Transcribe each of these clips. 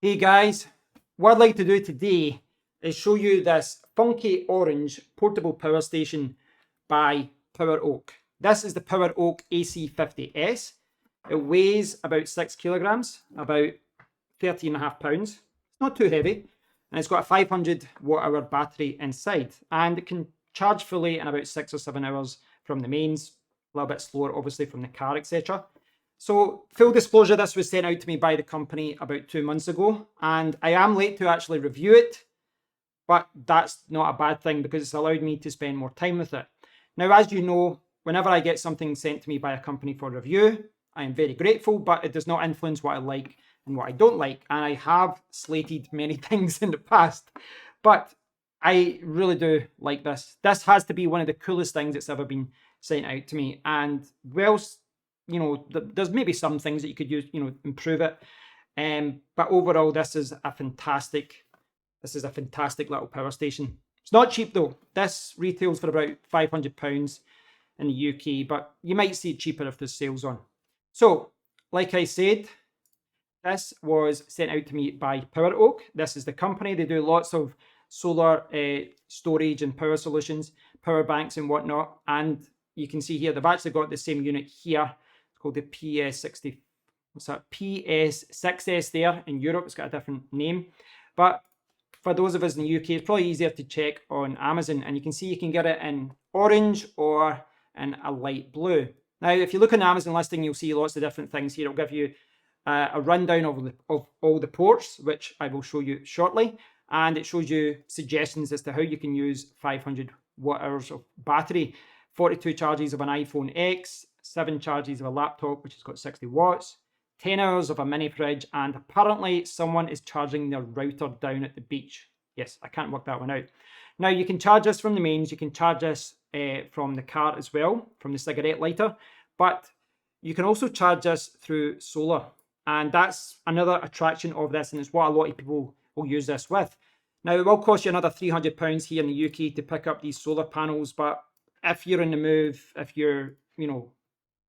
Hey guys, what I'd like to do today is show you this funky orange portable power station by PowerOak. This is the PowerOak AC50S. It weighs about 6 kilograms, about 13.5 pounds. It's not too heavy, and it's got a 500 watt hour battery inside, and it can charge fully in about 6 or 7 hours from the mains, a little bit slower obviously from the car, etc. So, full disclosure, this was sent out to me by the company about 2 months ago, and I am late to actually review it, but that's not a bad thing because it's allowed me to spend more time with it. Now, as you know, whenever I get something sent to me by a company for review, I am very grateful, but it does not influence what I like and what I don't like. And I have slated many things in the past, but I really do like this. This has to be one of the coolest things that's ever been sent out to me. And whilst there's maybe some things that you could use, improve it. But overall, this is a fantastic little power station. It's not cheap though. This retails for about £500 in the UK, but you might see it cheaper if there's sales on. So, like I said, this was sent out to me by PowerOak. This is the company. They do lots of solar storage and power solutions, power banks and whatnot. And you can see here, they've actually got the same unit here. Called the PS6S there. In Europe, it's got a different name. But for those of us in the UK, it's probably easier to check on Amazon. And you can see you can get it in orange or in a light blue. Now, if you look on the Amazon listing, you'll see lots of different things here. It'll give you a rundown of all the ports, which I will show you shortly. And it shows you suggestions as to how you can use 500 watt hours of battery, 42 charges of an iPhone X, 7 charges of a laptop, which has got 60 watts, 10 hours of a mini fridge, and apparently someone is charging their router down at the beach. Yes, I can't work that one out. Now, you can charge this from the mains, you can charge this from the car as well, from the cigarette lighter, but you can also charge this through solar. And that's another attraction of this, and it's what a lot of people will use this with. Now, it will cost you another £300 here in the UK to pick up these solar panels, but if you're in the move, if you're,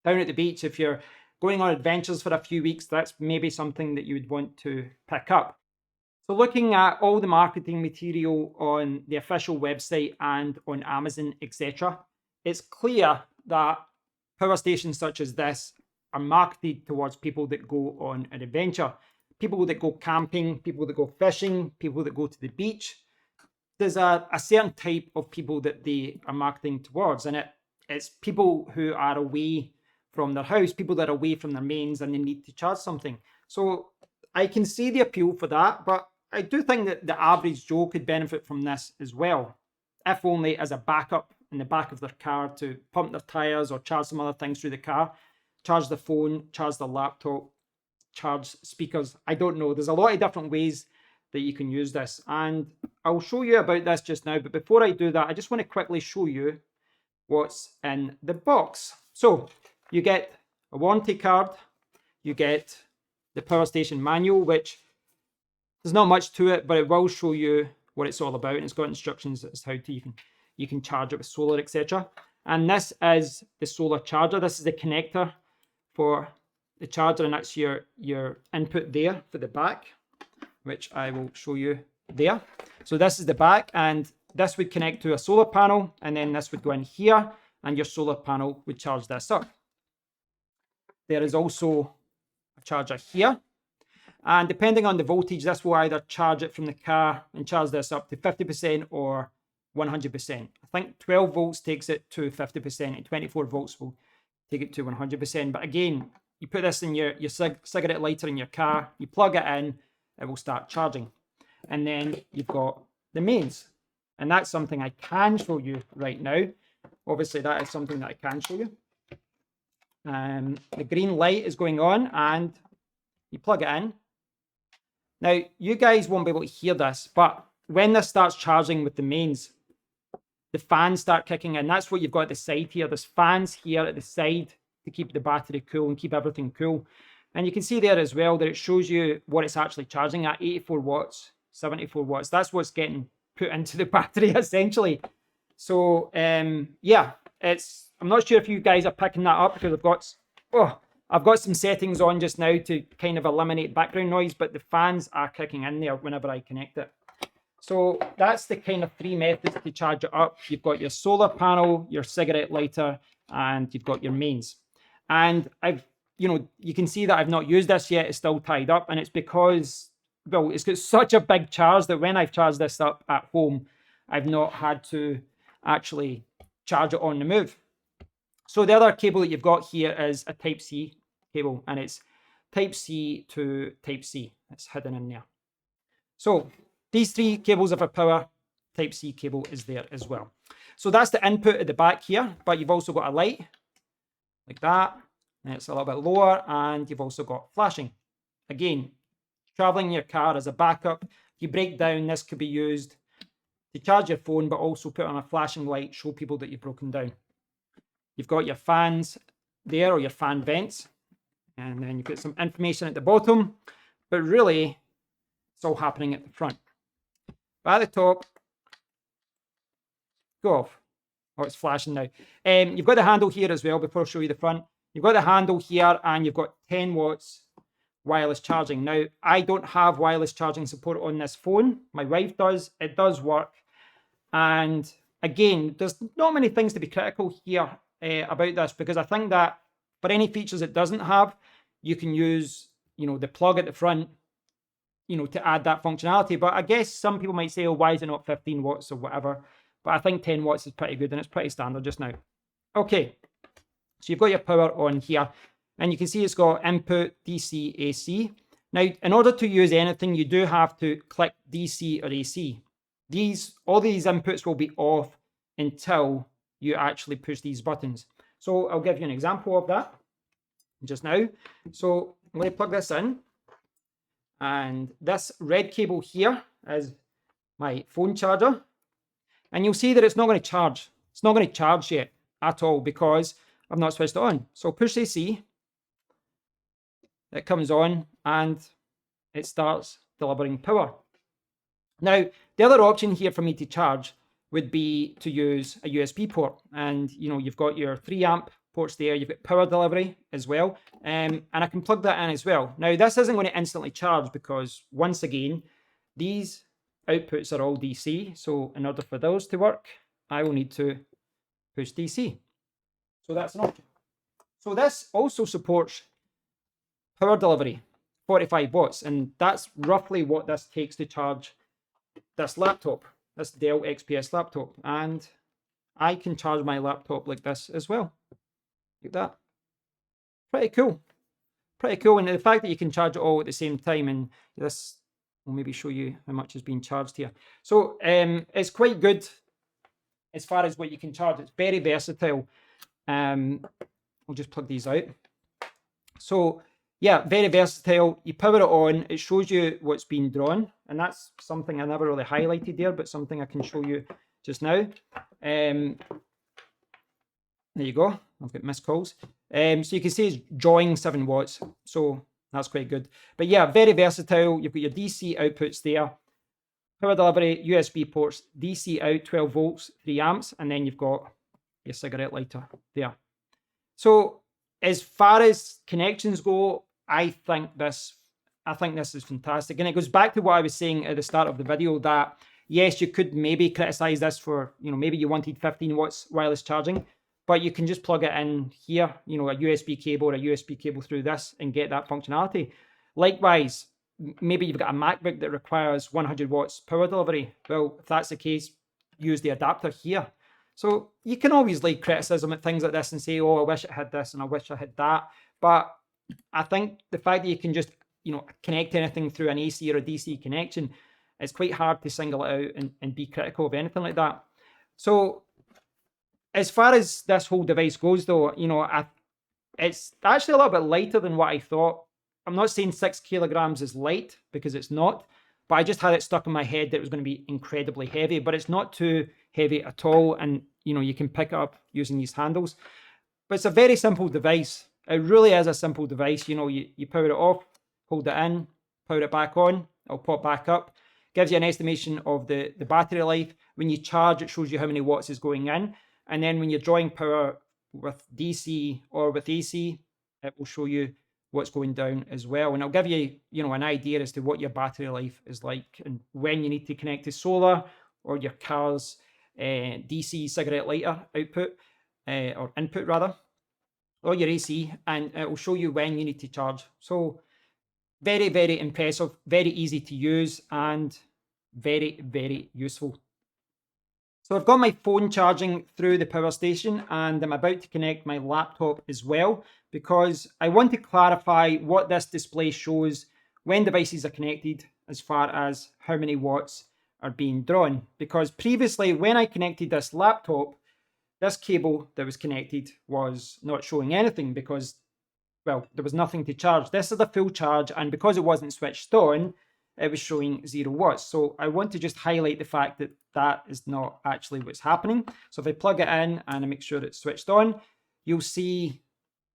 down at the beach, if you're going on adventures for a few weeks, that's maybe something that you would want to pick up. So looking at all the marketing material on the official website and on Amazon, etc., it's clear that power stations such as this are marketed towards people that go on an adventure, people that go camping, people that go fishing, people that go to the beach. There's a certain type of people that they are marketing towards, and it's people who are away from their house, people that are away from their mains and they need to charge something. So I can see the appeal for that, but I do think that the average Joe could benefit from this as well, if only as a backup in the back of their car to pump their tires or charge some other things through the car, charge the phone, charge the laptop, charge speakers. I don't know. There's a lot of different ways that you can use this, and I'll show you about this just now. But before I do that, I just want to quickly show you what's in the box. So you get a warranty card, you get the power station manual, which there's not much to it, but it will show you what it's all about, and it's got instructions as how to you can charge it with solar, etc. And this is the solar charger. This is the connector for the charger, and that's your input there for the back, which I will show you there. So this is the back, and this would connect to a solar panel, and then this would go in here, and your solar panel would charge this up. There is also a charger here, and depending on the voltage, this will either charge it from the car and charge this up to 50% or 100%. I think 12 volts takes it to 50%, and 24 volts will take it to 100%. But again, you put this in your cigarette lighter in your car, you plug it in, it will start charging. And then you've got the mains, and that's something I can show you right now. Obviously, that is something that I can show you. The green light is going on, and you plug it in. Now, you guys won't be able to hear this, but when this starts charging with the mains, the fans start kicking in. That's what you've got at the side here. There's fans here at the side to keep the battery cool and keep everything cool. And you can see there as well that it shows you what it's actually charging at, 84 watts, 74 watts. That's what's getting put into the battery, essentially. So, yeah, I'm not sure if you guys are picking that up because I've got I've got some settings on just now to kind of eliminate background noise, but the fans are kicking in there whenever I connect it. So that's the kind of 3 methods to charge it up. You've got your solar panel, your cigarette lighter, and you've got your mains. And you can see that I've not used this yet. It's still tied up, and it's because, well, it's got such a big charge that when I've charged this up at home, I've not had to actually charge it on the move. So the other cable that you've got here is a Type-C cable, and it's Type-C to Type-C. It's hidden in there. So these 3 cables have a power. Type-C cable is there as well. So that's the input at the back here, but you've also got a light like that, and it's a little bit lower, and you've also got flashing. Again, traveling in your car as a backup. If you break down, this could be used to charge your phone, but also put on a flashing light, show people that you've broken down. You've got your fans there, or your fan vents, and then you've got some information at the bottom, but really it's all happening at the front. But at the top, go off. Oh, it's flashing now. You've got the handle here as well. Before I show you the front, you've got the handle here, and you've got 10 watts wireless charging. Now, I don't have wireless charging support on this phone. My wife does. It does work. And again, there's not many things to be critical here about this, because I think that for any features it doesn't have, you can use, the plug at the front, to add that functionality. But I guess some people might say, oh, why is it not 15 watts or whatever? But I think 10 watts is pretty good, and it's pretty standard just now. Okay, so you've got your power on here, and you can see it's got input, DC, AC. Now, in order to use anything, you do have to click DC or AC. All these inputs will be off until you actually push these buttons. So I'll give you an example of that just now. So I'm going to plug this in, and this red cable here is my phone charger. And you'll see that it's not going to charge. It's not going to charge yet at all because I've not switched it on. So push AC, it comes on, and it starts delivering power. Now, the other option here for me to charge would be to use a USB port. And, you've got your 3 amp ports there. You've got power delivery as well. And I can plug that in as well. Now, this isn't going to instantly charge because, once again, these outputs are all DC. So in order for those to work, I will need to push DC. So that's an option. So this also supports power delivery, 45 watts. And that's roughly what this takes to charge this laptop, this Dell XPS laptop. And I can charge my laptop like this as well. Like that. Pretty cool. Pretty cool. And the fact that you can charge it all at the same time, and this will maybe show you how much is being charged here. So it's quite good as far as what you can charge. It's very versatile. We'll just plug these out. So yeah, very versatile. You power it on, it shows you what's being drawn, and that's something I never really highlighted there, but something I can show you just now. There you go. I've got missed calls. So you can see it's drawing 7 watts. So that's quite good. But yeah, very versatile. You've got your DC outputs there. Power delivery, USB ports, DC out 12 volts, 3 amps, and then you've got your cigarette lighter there. So as far as connections go, I think this is fantastic. And it goes back to what I was saying at the start of the video, that yes, you could maybe criticize this for, maybe you wanted 15 watts wireless charging, but you can just plug it in here, a USB cable or a USB cable through this and get that functionality. Likewise, maybe you've got a MacBook that requires 100 watts power delivery. Well, if that's the case, use the adapter here. So you can always lay criticism at things like this and say, oh, I wish it had this and I wish I had that. But I think the fact that you can just, connect anything through an AC or a DC connection, it's quite hard to single it out and be critical of anything like that. So as far as this whole device goes, though, it's actually a little bit lighter than what I thought. I'm not saying 6 kilograms is light, because it's not, but I just had it stuck in my head that it was going to be incredibly heavy, but it's not too heavy at all. And, you can pick it up using these handles. But it's a very simple device. It really is a simple device. You power it off, hold it in, power it back on, it'll pop back up. Gives you an estimation of the battery life. When you charge, it shows you how many watts is going in. And then when you're drawing power with DC or with AC, it will show you what's going down as well. And it'll give you, an idea as to what your battery life is like and when you need to connect to solar or your car's DC cigarette lighter output, or input rather, or your AC, and it will show you when you need to charge. So very, very impressive, very easy to use, and very, very useful. So I've got my phone charging through the power station, and I'm about to connect my laptop as well, because I want to clarify what this display shows when devices are connected as far as how many watts are being drawn. Because previously, when I connected this laptop, this cable that was connected was not showing anything because, well, there was nothing to charge. This is a full charge, and because it wasn't switched on, it was showing 0 watts. So I want to just highlight the fact that that is not actually what's happening. So if I plug it in and I make sure it's switched on, you'll see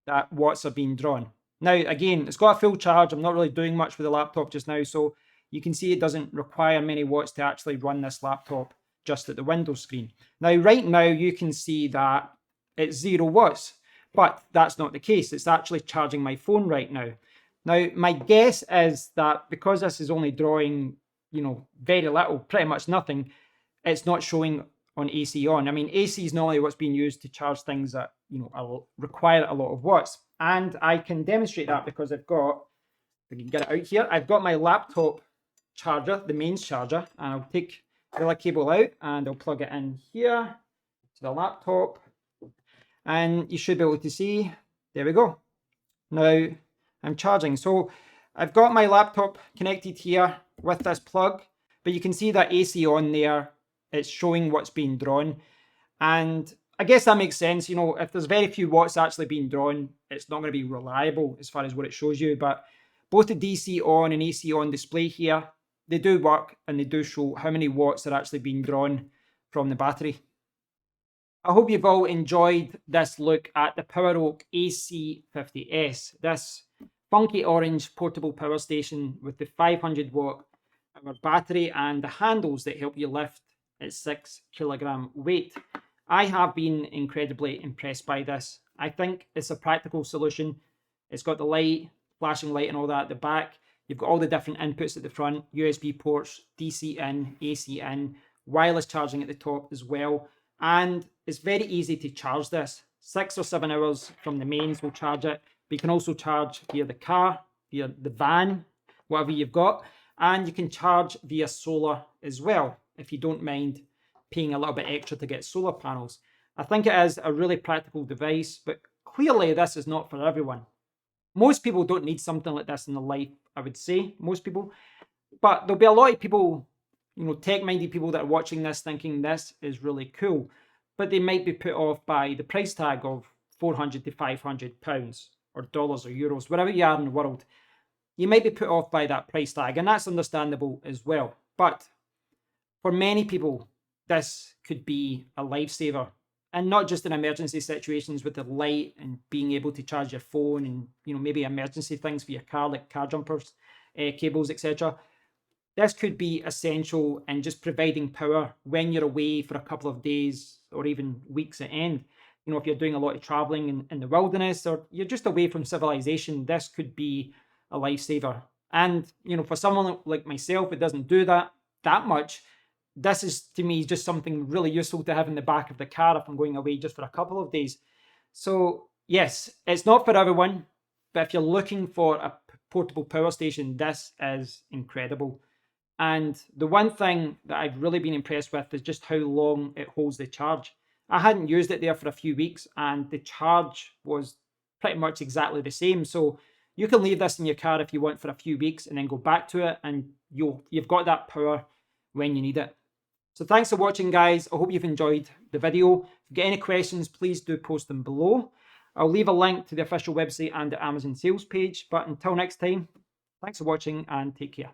that watts are being drawn. Now, again, it's got a full charge. I'm not really doing much with the laptop just now, so you can see it doesn't require many watts to actually run this laptop just at the Windows screen. Now, right now, you can see that it's 0 watts, but that's not the case. It's actually charging my phone right now. Now, my guess is that because this is only drawing, very little, pretty much nothing, it's not showing on AC on. I mean, AC is normally what's being used to charge things that, require a lot of watts. And I can demonstrate that because I've got, if I can get it out here, I've got my laptop charger, the mains charger, and I'll take the other cable out and I'll plug it in here to the laptop. And you should be able to see, there we go. Now, I'm charging. So I've got my laptop connected here with this plug, but you can see that AC on there, it's showing what's being drawn. And I guess that makes sense. If there's very few watts actually being drawn, it's not going to be reliable as far as what it shows you. But both the DC on and AC on display here, they do work and they do show how many watts are actually being drawn from the battery. I hope you've all enjoyed this look at the PowerOak AC50S, this funky orange portable power station with the 500 watt hour battery and the handles that help you lift its 6 kilogram weight. I have been incredibly impressed by this. I think it's a practical solution. It's got the light, flashing light and all that at the back. You've got all the different inputs at the front, USB ports, DC in, AC in, wireless charging at the top as well. And it's very easy to charge this. 6 or 7 hours from the mains will charge it. But you can also charge via the car, via the van, whatever you've got. And you can charge via solar as well, if you don't mind paying a little bit extra to get solar panels. I think it is a really practical device, but clearly this is not for everyone. Most people don't need something like this in their life, I would say, most people. But there'll be a lot of people, tech-minded people that are watching this thinking this is really cool. But they might be put off by the price tag of £400 to £500 or dollars or euros, wherever you are in the world. You might be put off by that price tag, and that's understandable as well. But for many people, this could be a lifesaver. And not just in emergency situations with the light and being able to charge your phone and, maybe emergency things for your car, like car jumpers, cables, etc. This could be essential in just providing power when you're away for a couple of days or even weeks at end. If you're doing a lot of traveling in the wilderness or you're just away from civilization, this could be a lifesaver. And, for someone like myself who doesn't do that much, this is, to me, just something really useful to have in the back of the car if I'm going away just for a couple of days. So, yes, it's not for everyone, but if you're looking for a portable power station, this is incredible. And the one thing that I've really been impressed with is just how long it holds the charge. I hadn't used it there for a few weeks, and the charge was pretty much exactly the same. So you can leave this in your car if you want for a few weeks and then go back to it, and you've got that power when you need it. So thanks for watching, guys. I hope you've enjoyed the video. If you get any questions, please do post them below. I'll leave a link to the official website and the Amazon sales page. But until next time, thanks for watching and take care.